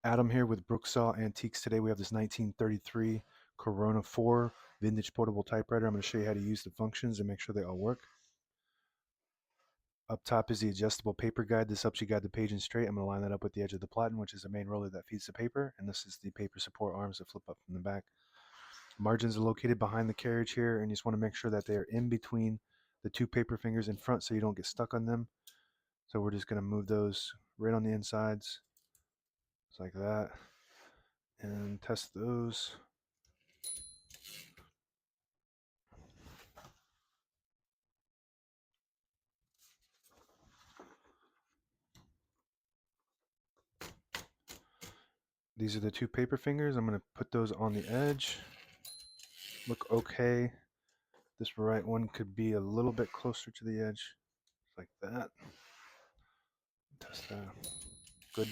Adam here with Brooksaw Antiques. Today we have this 1933 Corona 4 vintage portable typewriter. I'm going to show you how to use the functions and make sure they all work. Up top is the adjustable paper guide. This helps you guide the page in straight. I'm going to line that up with the edge of the platen, which is the main roller that feeds the paper. And this is the paper support arms that flip up from the back. Margins are located behind the carriage here, and you just want to make sure that they are in between the two paper fingers in front so you don't get stuck on them. So we're just going to move those right on the insides, just like that, and test those. These are the two paper fingers. I'm going to put those on the edge. Look okay. This right one could be a little bit closer to the edge, like that. Test that. Good.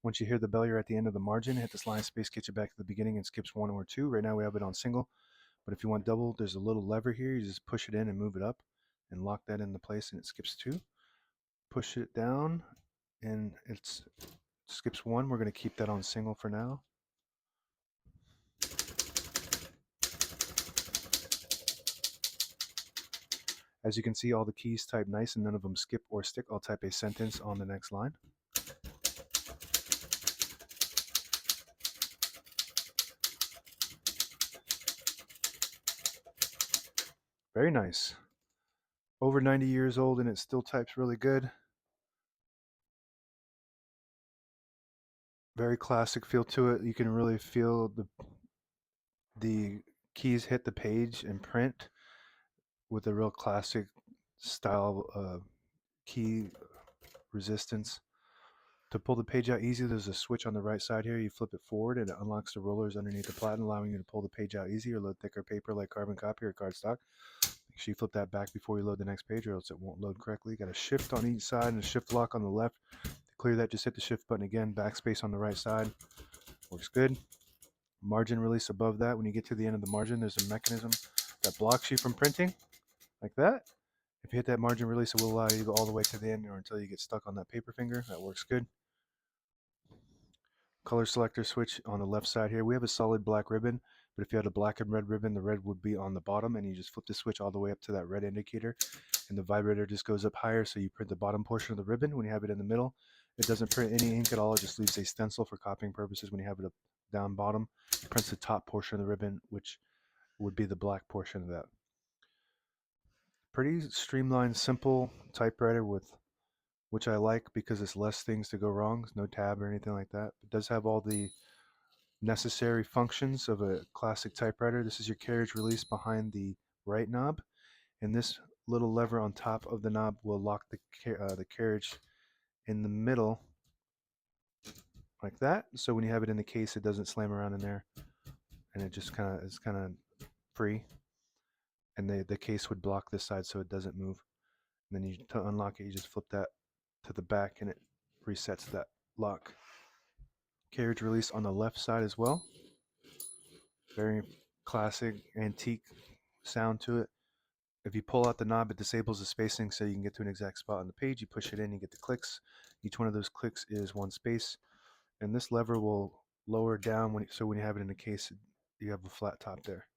Once you hear the bell, you're at the end of the margin. Hit this line space, get you back to the beginning, and skips one or two. Right now we have it on single, but if you want double, there's a little lever here. You just push it in and move it up and lock that into place, and it skips two. Push it down, and it skips one. We're going to keep that on single for now. As you can see, all the keys type nice and none of them skip or stick. I'll type a sentence on the next line. Very nice. Over 90 years old and it still types really good. Very classic feel to it. You can really feel the keys hit the page and print with a real classic style key resistance. To pull the page out easy, there's a switch on the right side here. You flip it forward and it unlocks the rollers underneath the platen, allowing you to pull the page out easy or load thicker paper like carbon copy or cardstock. Make sure you flip that back before you load the next page or else it won't load correctly. You got a shift on each side and a shift lock on the left. To clear that, just hit the shift button again. Backspace on the right side. Works good. Margin release above that. When you get to the end of the margin, there's a mechanism that blocks you from printing, like that. If you hit that margin release, it will allow you to go all the way to the end or until you get stuck on that paper finger. That works good. Color selector switch on the left side here. We have a solid black ribbon, but if you had a black and red ribbon, the red would be on the bottom, and you just flip the switch all the way up to that red indicator, and the vibrator just goes up higher, so you print the bottom portion of the ribbon. When you have it in the middle, it doesn't print any ink at all. It just leaves a stencil for copying purposes. When you have it up down bottom, it prints the top portion of the ribbon, which would be the black portion of that. Pretty streamlined, simple typewriter which I like because it's less things to go wrong. No tab or anything like that. It does have all the necessary functions of a classic typewriter. This is your carriage release behind the right knob, and this little lever on top of the knob will lock the carriage in the middle like that. So when you have it in the case, it doesn't slam around in there, and it just is kind of free. And the case would block this side so it doesn't move. And then to unlock it, you just flip that to the back and it resets that lock. Carriage release on the left side as well. Very classic antique sound to it. If you pull out the knob, it disables the spacing so you can get to an exact spot on the page. You push it in, you get the clicks. Each one of those clicks is one space. And this lever will lower down so when you have it in a case, you have a flat top there.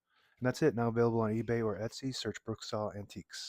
And that's it. Now available on eBay or Etsy. Search Brooksaw Antiques.